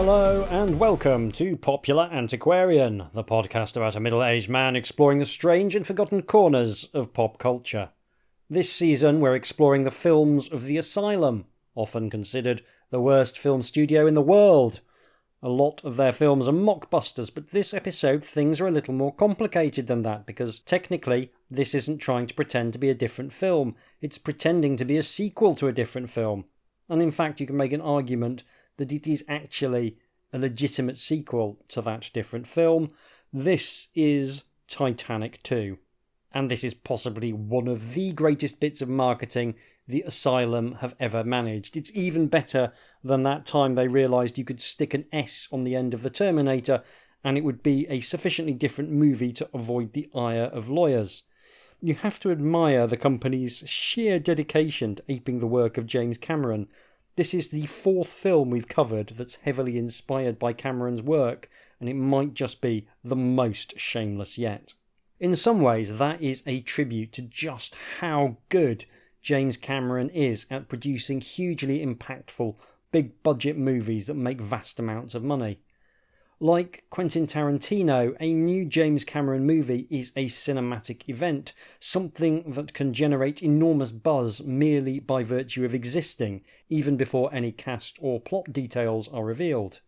Hello and welcome to Popular Antiquarian, the podcast about a middle-aged man exploring the strange and forgotten corners of pop culture. This season we're exploring the films of the Asylum, often considered the worst film studio in the world. A lot of their films are mockbusters, but this episode things are a little more complicated than that because technically this isn't trying to pretend to be a different film, it's pretending to be a sequel to a different film. And in fact you can make an argument that it is actually a legitimate sequel to that different film. This is Titanic 2. And this is possibly one of the greatest bits of marketing the Asylum have ever managed. It's even better than that time they realised you could stick an S on the end of the Terminator and it would be a sufficiently different movie to avoid the ire of lawyers. You have to admire the company's sheer dedication to aping the work of James Cameron. This is the fourth film we've covered that's heavily inspired by Cameron's work, and it might just be the most shameless yet. In some ways, that is a tribute to just how good James Cameron is at producing hugely impactful, big-budget movies that make vast amounts of money. Like Quentin Tarantino, a new James Cameron movie is a cinematic event, something that can generate enormous buzz merely by virtue of existing, even before any cast or plot details are revealed.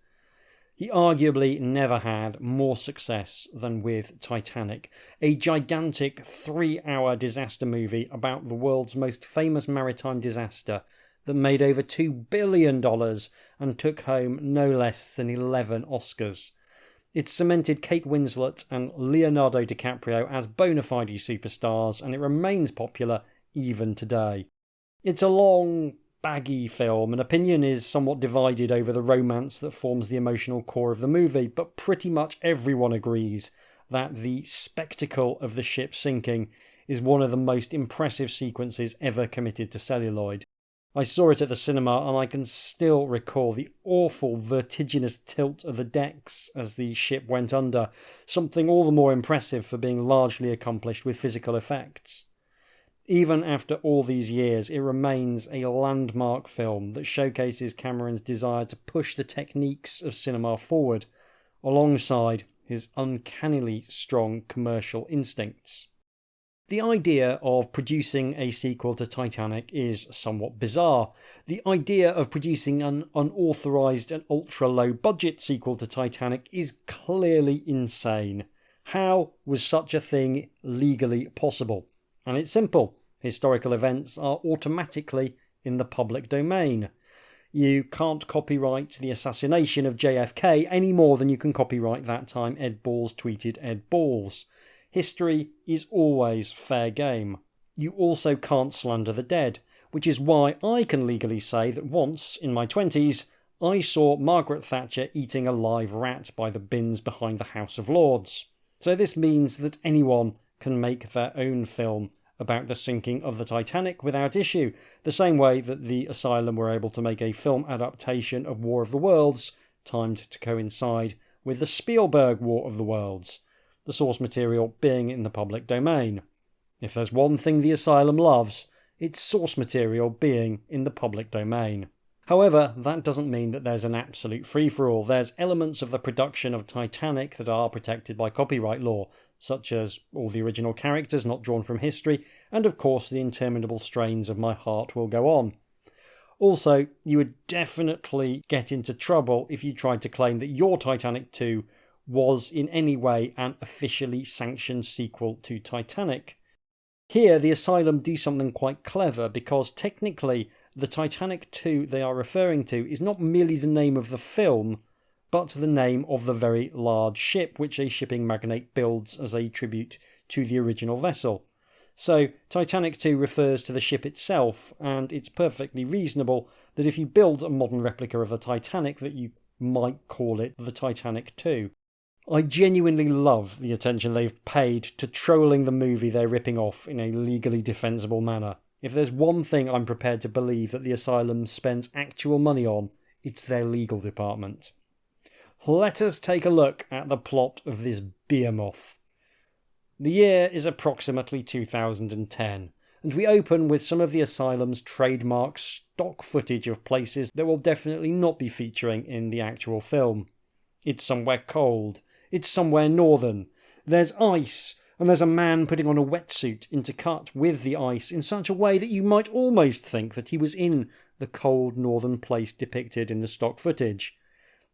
He arguably never had more success than with Titanic, a gigantic 3-hour disaster movie about the world's most famous maritime disaster that made over $2 billion and took home no less than 11 Oscars. It cemented Kate Winslet and Leonardo DiCaprio as bona fide superstars, and it remains popular even today. It's a long, baggy film, and opinion is somewhat divided over the romance that forms the emotional core of the movie, but pretty much everyone agrees that the spectacle of the ship sinking is one of the most impressive sequences ever committed to celluloid. I saw it at the cinema and I can still recall the awful vertiginous tilt of the decks as the ship went under, something all the more impressive for being largely accomplished with physical effects. Even after all these years, it remains a landmark film that showcases Cameron's desire to push the techniques of cinema forward, alongside his uncannily strong commercial instincts. The idea of producing a sequel to Titanic is somewhat bizarre. The idea of producing an unauthorised and ultra-low budget sequel to Titanic is clearly insane. How was such a thing legally possible? And it's simple. Historical events are automatically in the public domain. You can't copyright the assassination of JFK any more than you can copyright that time Ed Balls tweeted Ed Balls. History is always fair game. You also can't slander the dead, which is why I can legally say that once, in my 20s, I saw Margaret Thatcher eating a live rat by the bins behind the House of Lords. So this means that anyone can make their own film about the sinking of the Titanic without issue, the same way that the Asylum were able to make a film adaptation of War of the Worlds, timed to coincide with the Spielberg War of the Worlds, the source material being in the public domain. If there's one thing the Asylum loves, it's source material being in the public domain. However, that doesn't mean that there's an absolute free-for-all. There's elements of the production of Titanic that are protected by copyright law, such as all the original characters not drawn from history, and of course the interminable strains of My Heart Will Go On. Also, you would definitely get into trouble if you tried to claim that your Titanic 2 was in any way an officially sanctioned sequel to Titanic. Here, the Asylum do something quite clever because technically the Titanic 2 they are referring to is not merely the name of the film, but the name of the very large ship which a shipping magnate builds as a tribute to the original vessel. So Titanic 2 refers to the ship itself, and it's perfectly reasonable that if you build a modern replica of the Titanic that you might call it the Titanic 2. I genuinely love the attention they've paid to trolling the movie they're ripping off in a legally defensible manner. If there's one thing I'm prepared to believe that the Asylum spends actual money on, it's their legal department. Let us take a look at the plot of this behemoth. The year is approximately 2010, and we open with some of the Asylum's trademark stock footage of places that will definitely not be featuring in the actual film. It's somewhere cold, it's somewhere northern, there's ice, and there's a man putting on a wetsuit intercut with the ice in such a way that you might almost think that he was in the cold northern place depicted in the stock footage.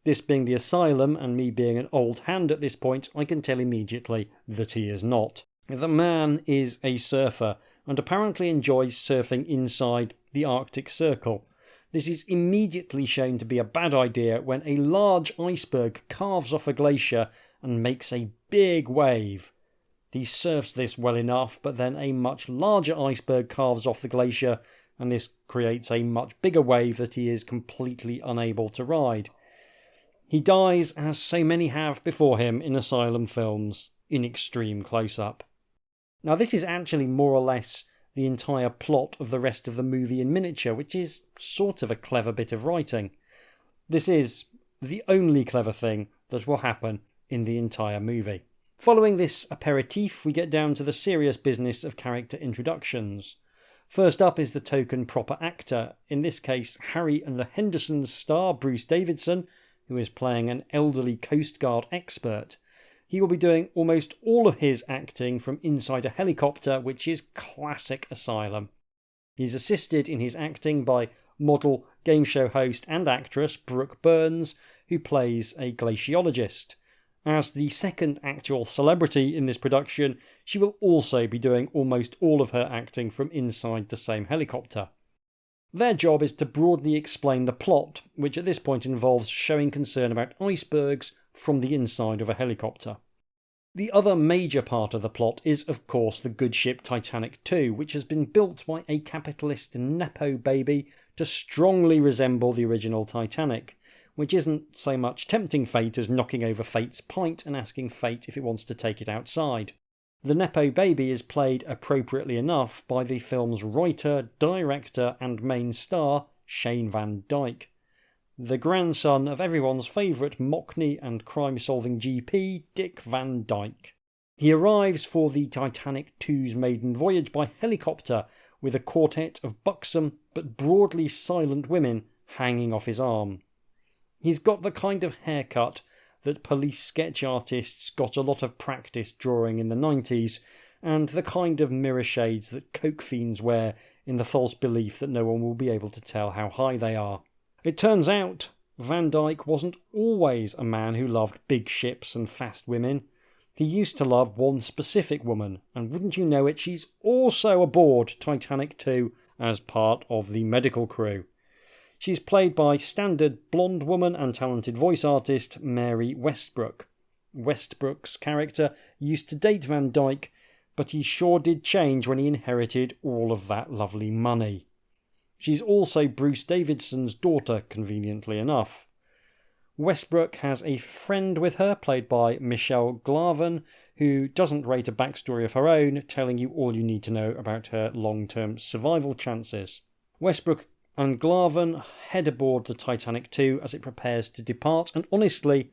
This being the Asylum, and me being an old hand at this point, I can tell immediately that he is not. The man is a surfer, and apparently enjoys surfing inside the Arctic Circle. This is immediately shown to be a bad idea when a large iceberg carves off a glacier and makes a big wave. He surfs this well enough, but then a much larger iceberg carves off the glacier, and this creates a much bigger wave that he is completely unable to ride. He dies, as so many have before him in Asylum films, in extreme close-up. Now this is actually more or less the entire plot of the rest of the movie in miniature, which is sort of a clever bit of writing. This is the only clever thing that will happen in the entire movie. Following this aperitif, we get down to the serious business of character introductions. First up is the token proper actor, in this case Harry and the Hendersons star Bruce Davison, who is playing an elderly Coast Guard expert. He will be doing almost all of his acting from inside a helicopter, which is classic Asylum. He's assisted in his acting by model, game show host and actress Brooke Burns, who plays a glaciologist. As the second actual celebrity in this production, she will also be doing almost all of her acting from inside the same helicopter. Their job is to broadly explain the plot, which at this point involves showing concern about icebergs from the inside of a helicopter. The other major part of the plot is, of course, the good ship Titanic 2, which has been built by a capitalist nepo baby to strongly resemble the original Titanic, which isn't so much tempting fate as knocking over fate's pint and asking fate if it wants to take it outside. The nepo baby is played appropriately enough by the film's writer, director and main star, Shane Van Dyke, the grandson of everyone's favourite Mockney and crime-solving GP, Dick Van Dyke. He arrives for the Titanic 2's maiden voyage by helicopter with a quartet of buxom but broadly silent women hanging off his arm. He's got the kind of haircut that police sketch artists got a lot of practice drawing in the 90s, and the kind of mirror shades that coke fiends wear in the false belief that no one will be able to tell how high they are. It turns out Van Dyke wasn't always a man who loved big ships and fast women. He used to love one specific woman, and wouldn't you know it, she's also aboard Titanic 2 as part of the medical crew. She's played by standard blonde woman and talented voice artist Mary Westbrook. Westbrook's character used to date Van Dyke, but he sure did change when he inherited all of that lovely money. She's also Bruce Davidson's daughter, conveniently enough. Westbrook has a friend with her, played by Michelle Glavin, who doesn't rate a backstory of her own, telling you all you need to know about her long-term survival chances. Westbrook and Glavin head aboard the Titanic 2 as it prepares to depart, and honestly,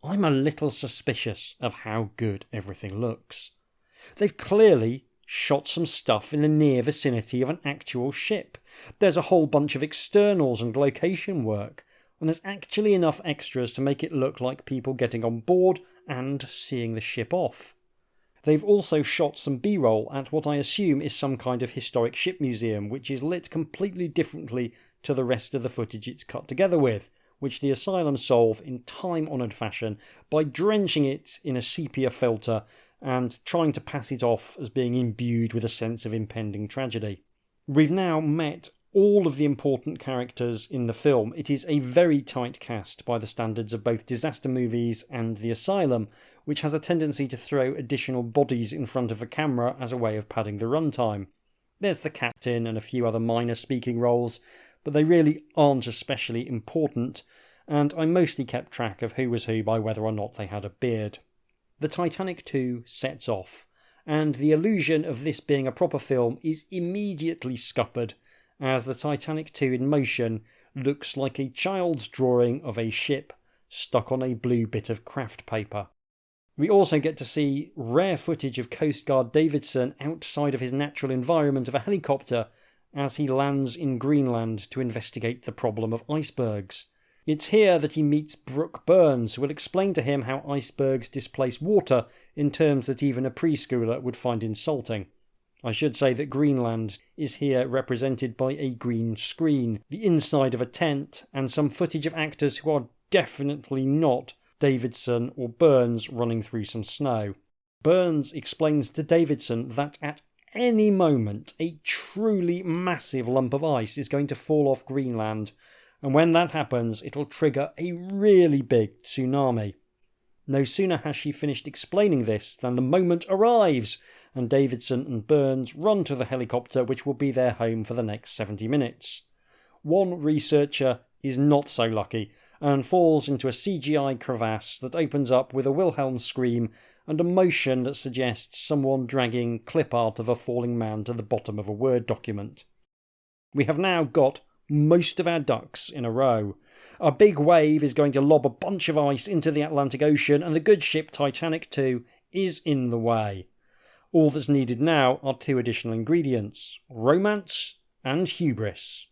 I'm a little suspicious of how good everything looks. They've clearly shot some stuff in the near vicinity of an actual ship. There's a whole bunch of externals and location work, and there's actually enough extras to make it look like people getting on board and seeing the ship off. They've also shot some B-roll at what I assume is some kind of historic ship museum, which is lit completely differently to the rest of the footage it's cut together with, which the Asylum solve in time-honoured fashion by drenching it in a sepia filter and trying to pass it off as being imbued with a sense of impending tragedy. We've now met all of the important characters in the film. It is a very tight cast by the standards of both disaster movies and The Asylum, which has a tendency to throw additional bodies in front of the camera as a way of padding the runtime. There's the captain and a few other minor speaking roles, but they really aren't especially important, and I mostly kept track of who was who by whether or not they had a beard. The Titanic 2 sets off, and the illusion of this being a proper film is immediately scuppered, as the Titanic 2 in motion looks like a child's drawing of a ship stuck on a blue bit of craft paper. We also get to see rare footage of Coast Guard Davidson outside of his natural environment of a helicopter as he lands in Greenland to investigate the problem of icebergs. It's here that he meets Brooke Burns, who will explain to him how icebergs displace water in terms that even a preschooler would find insulting. I should say that Greenland is here represented by a green screen, the inside of a tent, and some footage of actors who are definitely not Davidson or Burns running through some snow. Burns explains to Davidson that at any moment a truly massive lump of ice is going to fall off Greenland, and when that happens it'll trigger a really big tsunami. No sooner has she finished explaining this than the moment arrives, and Davidson and Burns run to the helicopter, which will be their home for the next 70 minutes. One researcher is not so lucky and falls into a CGI crevasse that opens up with a Wilhelm scream and a motion that suggests someone dragging clip art of a falling man to the bottom of a Word document. We have now got most of our ducks in a row. A big wave is going to lob a bunch of ice into the Atlantic Ocean, and the good ship Titanic 2 is in the way. All that's needed now are two additional ingredients: romance and hubris.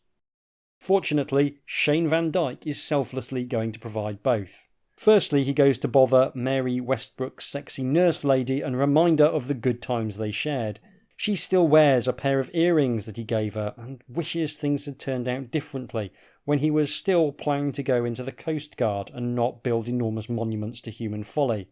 Fortunately, Shane Van Dyke is selflessly going to provide both. Firstly, he goes to bother Mary Westbrook's sexy nurse lady and remind her of the good times they shared. She still wears a pair of earrings that he gave her and wishes things had turned out differently when he was still planning to go into the Coast Guard and not build enormous monuments to human folly.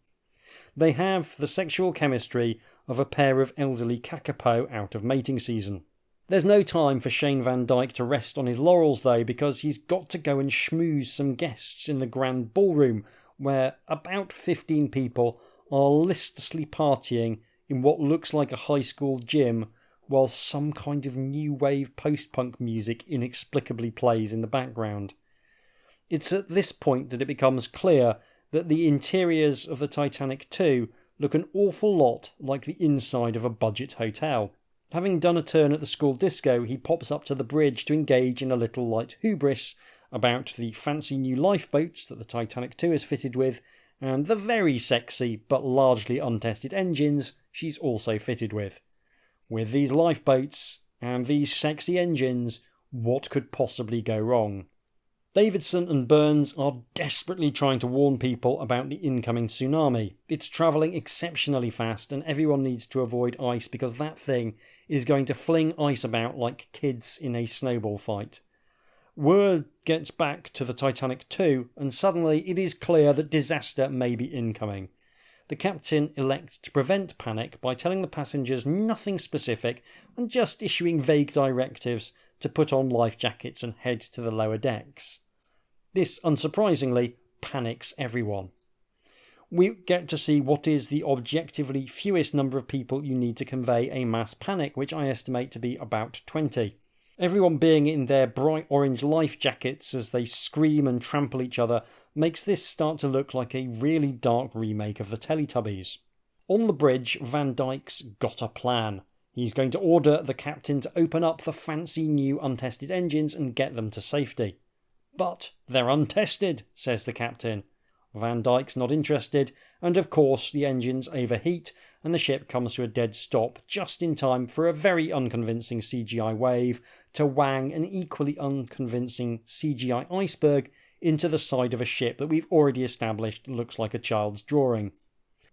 They have the sexual chemistry of a pair of elderly kakapo out of mating season. There's no time for Shane Van Dyke to rest on his laurels though, because he's got to go and schmooze some guests in the grand ballroom where about 15 people are listlessly partying in what looks like a high school gym while some kind of new wave post-punk music inexplicably plays in the background. It's at this point that it becomes clear that the interiors of the Titanic 2 look an awful lot like the inside of a budget hotel. Having done a turn at the school disco, he pops up to the bridge to engage in a little light hubris about the fancy new lifeboats that the Titanic 2 is fitted with, and the very sexy but largely untested engines she's also fitted with. With these lifeboats and these sexy engines, what could possibly go wrong? Davidson and Burns are desperately trying to warn people about the incoming tsunami. It's travelling exceptionally fast and everyone needs to avoid ice because that thing is going to fling ice about like kids in a snowball fight. Word gets back to the Titanic 2 and suddenly it is clear that disaster may be incoming. The captain elects to prevent panic by telling the passengers nothing specific and just issuing vague directives to put on life jackets and head to the lower decks. This, unsurprisingly, panics everyone. We get to see what is the objectively fewest number of people you need to convey a mass panic, which I estimate to be about 20. Everyone being in their bright orange life jackets as they scream and trample each other makes this start to look like a really dark remake of the Teletubbies. On the bridge, Van Dyke's got a plan. He's going to order the captain to open up the fancy new untested engines and get them to safety. But they're untested, says the captain. Van Dyke's not interested, and of course the engines overheat and the ship comes to a dead stop just in time for a very unconvincing CGI wave to wang an equally unconvincing CGI iceberg into the side of a ship that we've already established looks like a child's drawing.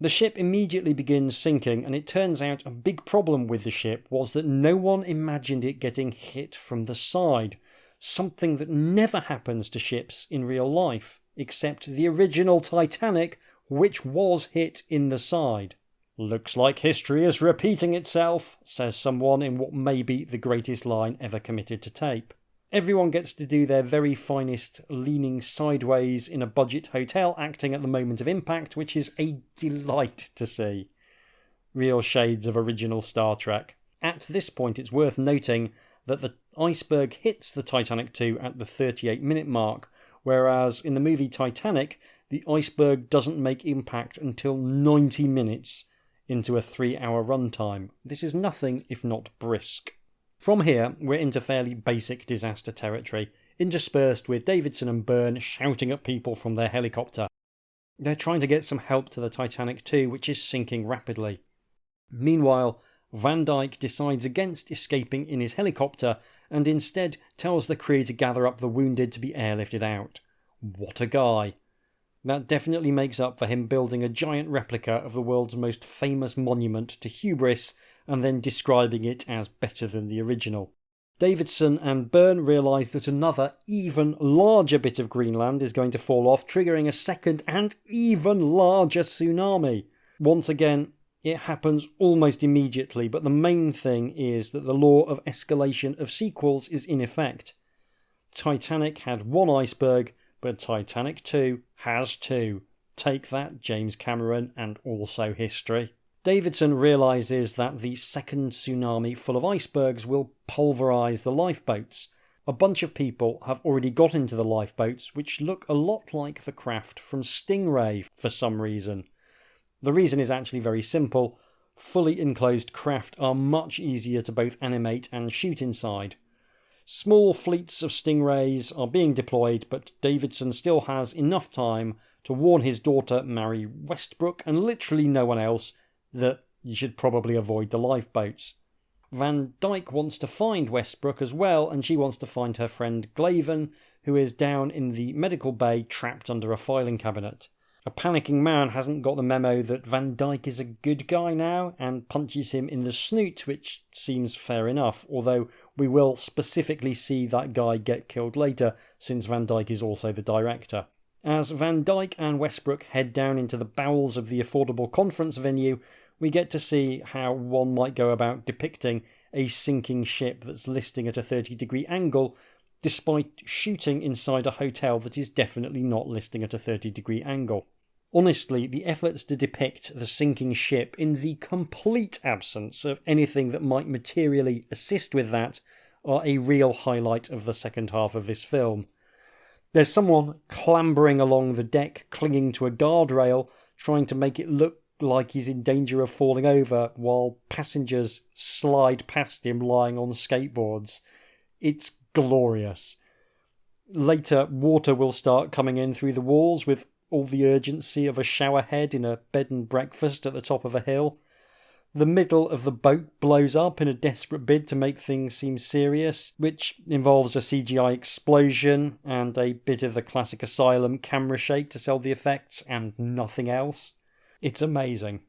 The ship immediately begins sinking, and it turns out a big problem with the ship was that no one imagined it getting hit from the side. Something that never happens to ships in real life, except the original Titanic, which was hit in the side. Looks like history is repeating itself, says someone in what may be the greatest line ever committed to tape. Everyone gets to do their very finest leaning sideways in a budget hotel acting at the moment of impact, which is a delight to see. Real shades of original Star Trek. At this point it's worth noting that the iceberg hits the Titanic 2 at the 38-minute mark, whereas in the movie Titanic, the iceberg doesn't make impact until 90 minutes into a 3-hour runtime. This is nothing if not brisk. From here, we're into fairly basic disaster territory, interspersed with Davidson and Byrne shouting at people from their helicopter. They're trying to get some help to the Titanic too, which is sinking rapidly. Meanwhile, Van Dyke decides against escaping in his helicopter and instead tells the crew to gather up the wounded to be airlifted out. What a guy. That definitely makes up for him building a giant replica of the world's most famous monument to hubris and then describing it as better than the original. Davidson and Byrne realise that another, even larger bit of Greenland is going to fall off, triggering a second and even larger tsunami. Once again, it happens almost immediately, but the main thing is that the law of escalation of sequels is in effect. Titanic had one iceberg, but Titanic 2 has two. Take that, James Cameron, and also history. Davidson realises that the second tsunami full of icebergs will pulverise the lifeboats. A bunch of people have already got into the lifeboats, which look a lot like the craft from Stingray for some reason. The reason is actually very simple. Fully enclosed craft are much easier to both animate and shoot inside. Small fleets of Stingrays are being deployed, but Davidson still has enough time to warn his daughter Mary Westbrook and literally no one else that you should probably avoid the lifeboats. Van Dyke wants to find Westbrook as well, and she wants to find her friend Glaven, who is down in the medical bay trapped under a filing cabinet. A panicking man hasn't got the memo that Van Dyke is a good guy now and punches him in the snoot, which seems fair enough, although we will specifically see that guy get killed later since Van Dyke is also the director. As Van Dyke and Westbrook head down into the bowels of the affordable conference venue, we get to see how one might go about depicting a sinking ship that's listing at a 30-degree angle, despite shooting inside a hotel that is definitely not listing at a 30-degree angle. Honestly, the efforts to depict the sinking ship in the complete absence of anything that might materially assist with that are a real highlight of the second half of this film. There's someone clambering along the deck, clinging to a guardrail, trying to make it look like he's in danger of falling over, while passengers slide past him lying on skateboards. It's glorious. Later, water will start coming in through the walls with all the urgency of a showerhead in a bed and breakfast at the top of a hill. The middle of the boat blows up in a desperate bid to make things seem serious, which involves a CGI explosion and a bit of the classic Asylum camera shake to sell the effects and nothing else. It's amazing.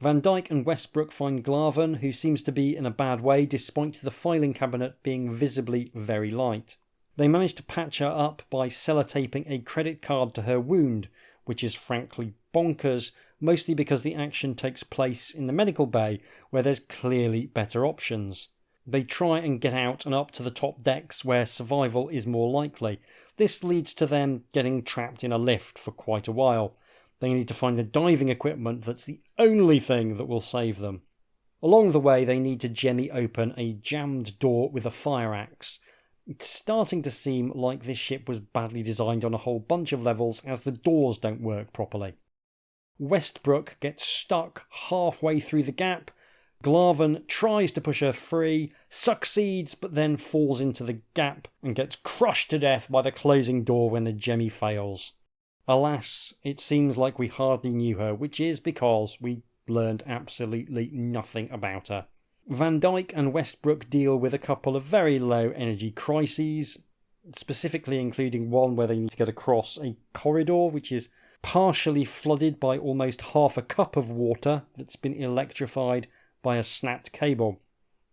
Van Dyke and Westbrook find Glaven, who seems to be in a bad way despite the filing cabinet being visibly very light. They manage to patch her up by sellotaping a credit card to her wound, which is frankly bonkers, mostly because the action takes place in the medical bay, where there's clearly better options. They try and get out and up to the top decks where survival is more likely. This leads to them getting trapped in a lift for quite a while. They need to find the diving equipment that's the only thing that will save them. Along the way, they need to jemmy open a jammed door with a fire axe. It's starting to seem like this ship was badly designed on a whole bunch of levels, as the doors don't work properly. Westbrook gets stuck halfway through the gap. Glaven tries to push her free, succeeds, but then falls into the gap and gets crushed to death by the closing door when the jemmy fails. Alas, it seems like we hardly knew her, which is because we learned absolutely nothing about her. Van Dyke and Westbrook deal with a couple of very low energy crises, specifically including one where they need to get across a corridor which is partially flooded by almost half a cup of water that's been electrified by a snapped cable.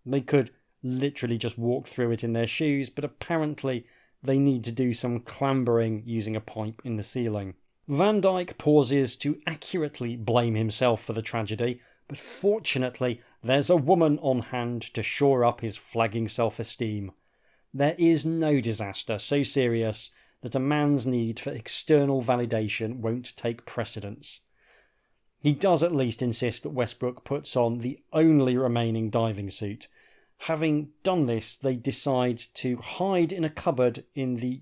They could literally just walk through it in their shoes, but apparently they need to do some clambering using a pipe in the ceiling. Van Dyke pauses to accurately blame himself for the tragedy, but fortunately there's a woman on hand to shore up his flagging self-esteem. There is no disaster so serious that a man's need for external validation won't take precedence. He does at least insist that Westbrook puts on the only remaining diving suit. Having done this, they decide to hide in a cupboard in the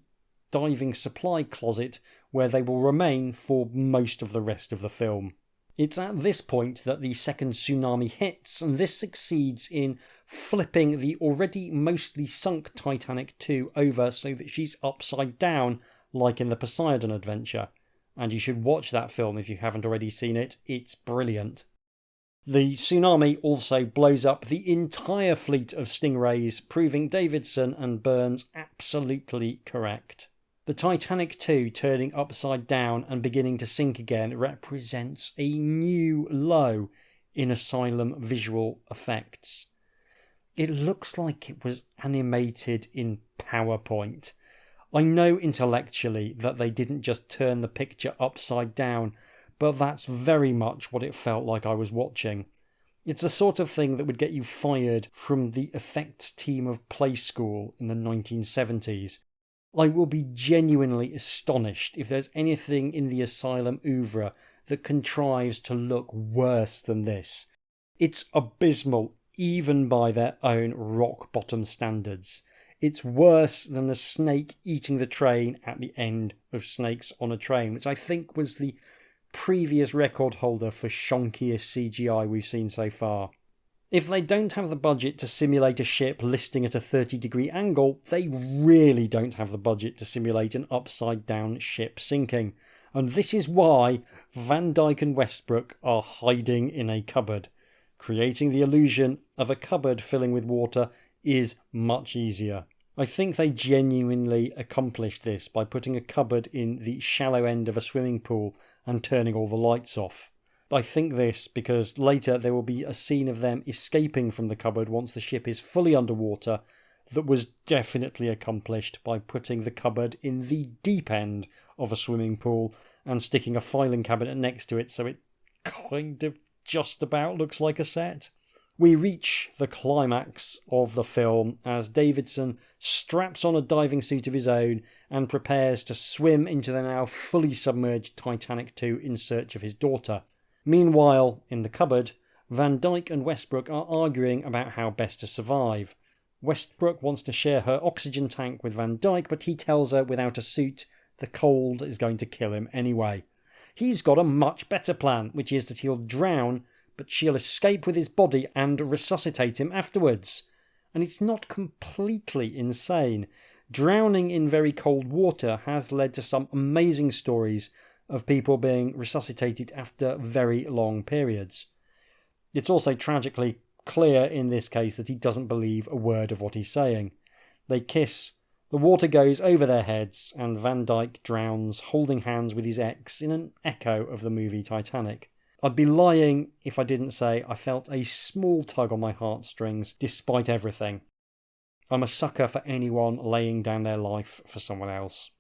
diving supply closet, where they will remain for most of the rest of the film. It's at this point that the second tsunami hits, and this succeeds in flipping the already mostly sunk Titanic 2 over so that she's upside down, like in the Poseidon adventure. and you should watch that film if you haven't already seen it. It's brilliant. The tsunami also blows up the entire fleet of stingrays, proving Davidson and Burns absolutely correct. The Titanic 2 turning upside down and beginning to sink again represents a new low in Asylum visual effects. It looks like it was animated in PowerPoint. I know intellectually that they didn't just turn the picture upside down, but that's very much what it felt like I was watching. It's the sort of thing that would get you fired from the effects team of Play School in the 1970s. I will be genuinely astonished if there's anything in the Asylum oeuvre that contrives to look worse than this. It's abysmal, even by their own rock-bottom standards. It's worse than the snake eating the train at the end of Snakes on a Train, which I think was the previous record holder for shonkiest CGI we've seen so far. If they don't have the budget to simulate a ship listing at a 30-degree angle, they really don't have the budget to simulate an upside-down ship sinking. And this is why Van Dyke and Westbrook are hiding in a cupboard. Creating the illusion of a cupboard filling with water is much easier. I think they genuinely accomplished this by putting a cupboard in the shallow end of a swimming pool and turning all the lights off. I think this because later there will be a scene of them escaping from the cupboard once the ship is fully underwater that was definitely accomplished by putting the cupboard in the deep end of a swimming pool and sticking a filing cabinet next to it so it kind of just about looks like a set. We reach the climax of the film as Davidson straps on a diving suit of his own and prepares to swim into the now fully submerged Titanic 2 in search of his daughter. Meanwhile, in the cupboard, Van Dyke and Westbrook are arguing about how best to survive. Westbrook wants to share her oxygen tank with Van Dyke, but he tells her without a suit the cold is going to kill him anyway. He's got a much better plan, which is that he'll drown, but she'll escape with his body and resuscitate him afterwards. And it's not completely insane. Drowning in very cold water has led to some amazing stories of people being resuscitated after very long periods. It's also tragically clear in this case that he doesn't believe a word of what he's saying. They kiss, the water goes over their heads, and Van Dyke drowns, holding hands with his ex in an echo of the movie Titanic. I'd be lying if I didn't say I felt a small tug on my heartstrings despite everything. I'm a sucker for anyone laying down their life for someone else.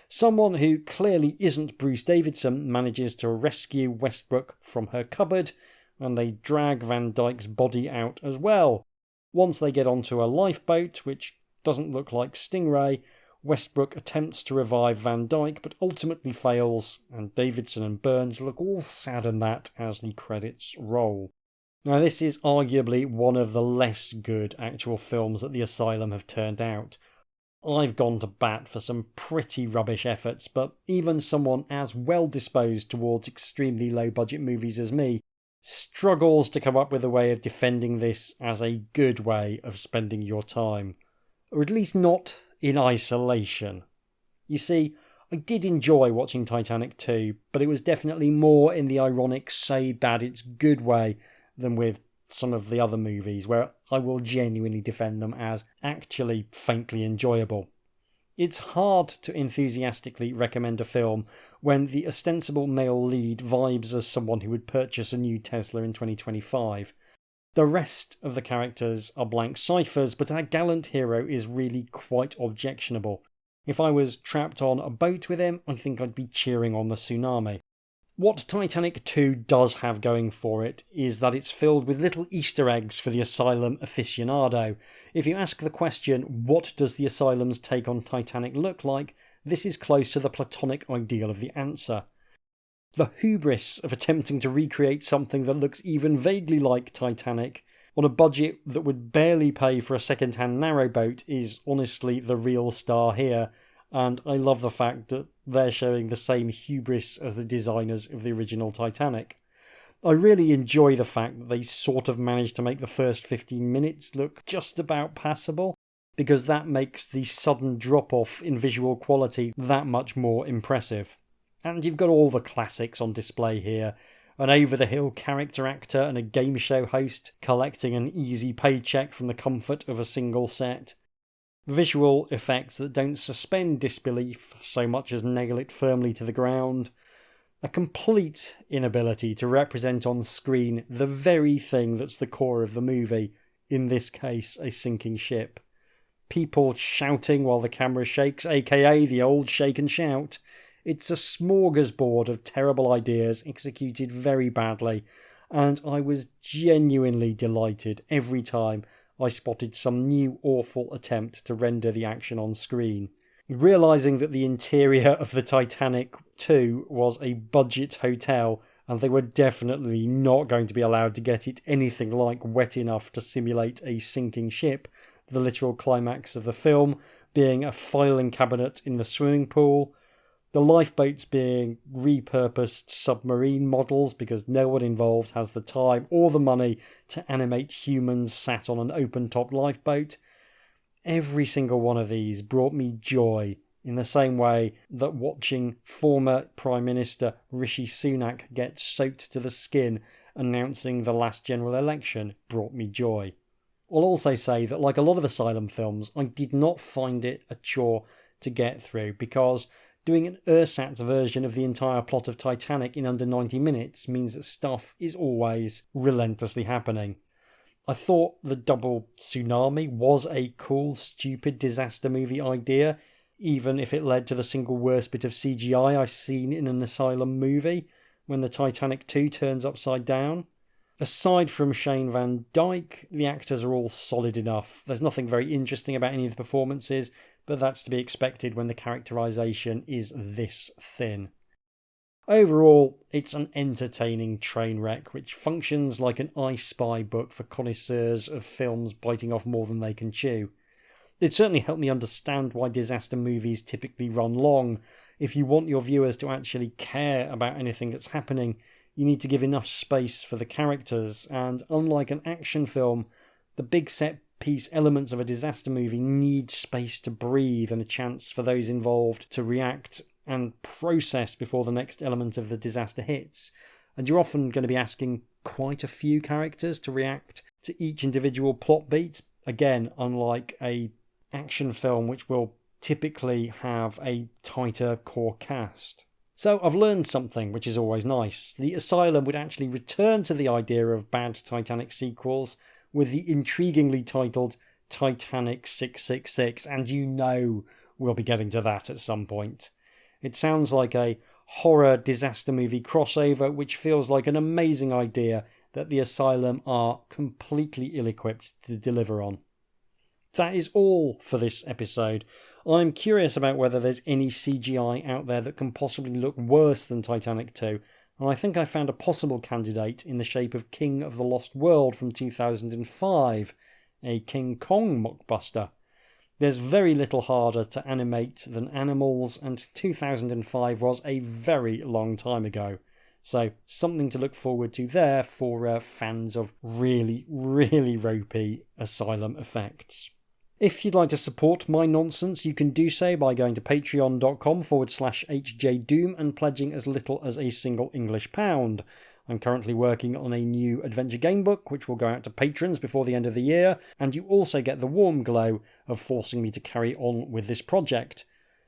Someone who clearly isn't Bruce Davidson manages to rescue Westbrook from her cupboard, and they drag Van Dyke's body out as well. Once they get onto a lifeboat, which doesn't look like Stingray, Westbrook attempts to revive Van Dyke but ultimately fails, and Davidson and Burns look all sad and that as the credits roll. Now, this is arguably one of the less good actual films that the Asylum have turned out. I've gone to bat for some pretty rubbish efforts, but even someone as well disposed towards extremely low budget movies as me struggles to come up with a way of defending this as a good way of spending your time. Or at least not in isolation. You see, I did enjoy watching Titanic 2, but it was definitely more in the ironic say bad it's good way than with some of the other movies, where I will genuinely defend them as actually faintly enjoyable. It's hard to enthusiastically recommend a film when the ostensible male lead vibes as someone who would purchase a new Tesla in 2025. The rest of the characters are blank ciphers, but our gallant hero is really quite objectionable. If I was trapped on a boat with him, I think I'd be cheering on the tsunami. What Titanic 2 does have going for it is that it's filled with little Easter eggs for the Asylum aficionado. If you ask the question, what does the Asylum's take on Titanic look like, this is close to the platonic ideal of the answer. The hubris of attempting to recreate something that looks even vaguely like Titanic on a budget that would barely pay for a second-hand narrowboat is honestly the real star here, and I love the fact that they're showing the same hubris as the designers of the original Titanic. I really enjoy the fact that they sort of managed to make the first 15 minutes look just about passable, because that makes the sudden drop-off in visual quality that much more impressive. And you've got all the classics on display here. An over-the-hill character actor and a game show host collecting an easy paycheck from the comfort of a single set. Visual effects that don't suspend disbelief so much as nail it firmly to the ground. A complete inability to represent on screen the very thing that's the core of the movie, in this case a sinking ship. People shouting while the camera shakes, aka the old shake and shout. It's a smorgasbord of terrible ideas executed very badly, and I was genuinely delighted every time I spotted some new awful attempt to render the action on screen. Realising that the interior of the Titanic 2 was a budget hotel and they were definitely not going to be allowed to get it anything like wet enough to simulate a sinking ship, the literal climax of the film being a filing cabinet in the swimming pool, the lifeboats being repurposed submarine models because no one involved has the time or the money to animate humans sat on an open-top lifeboat. Every single one of these brought me joy in the same way that watching former Prime Minister Rishi Sunak get soaked to the skin announcing the last general election brought me joy. I'll also say that, like a lot of Asylum films, I did not find it a chore to get through because doing an ersatz version of the entire plot of Titanic in under 90 minutes means that stuff is always relentlessly happening. I thought the double tsunami was a cool, stupid disaster movie idea, even if it led to the single worst bit of CGI I've seen in an Asylum movie, when the Titanic 2 turns upside down. Aside from Shane Van Dyke, the actors are all solid enough. There's nothing very interesting about any of the performances, but that's to be expected when the characterisation is this thin. Overall, it's an entertaining train wreck which functions like an I Spy book for connoisseurs of films biting off more than they can chew. It certainly helped me understand why disaster movies typically run long. If you want your viewers to actually care about anything that's happening, you need to give enough space for the characters, and unlike an action film, the big set piece elements of a disaster movie need space to breathe and a chance for those involved to react and process before the next element of the disaster hits. And you're often going to be asking quite a few characters to react to each individual plot beat. Again, unlike a action film which will typically have a tighter core cast. So I've learned something, which is always nice. The Asylum would actually return to the idea of bad Titanic sequels with the intriguingly titled Titanic 666, and you know we'll be getting to that at some point. It sounds like a horror disaster movie crossover, which feels like an amazing idea that the Asylum are completely ill-equipped to deliver on. That is all for this episode. I'm curious about whether there's any CGI out there that can possibly look worse than Titanic 2, and I think I found a possible candidate in the shape of King of the Lost World from 2005, a King Kong mockbuster. There's very little harder to animate than animals, and 2005 was a very long time ago. So something to look forward to there for fans of really, really ropey Asylum effects. If you'd like to support my nonsense, you can do so by going to patreon.com/HJDoom and pledging as little as a single English pound. I'm currently working on a new adventure game book, which will go out to patrons before the end of the year, and you also get the warm glow of forcing me to carry on with this project.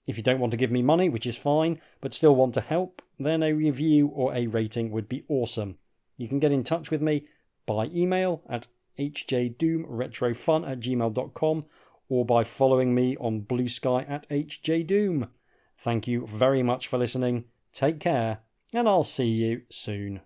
If you don't want to give me money, which is fine, but still want to help, then a review or a rating would be awesome. You can get in touch with me by email at hjdoomretrofun@gmail.com or by following me on Blue Sky at HJDoom. Thank you very much for listening, take care, and I'll see you soon.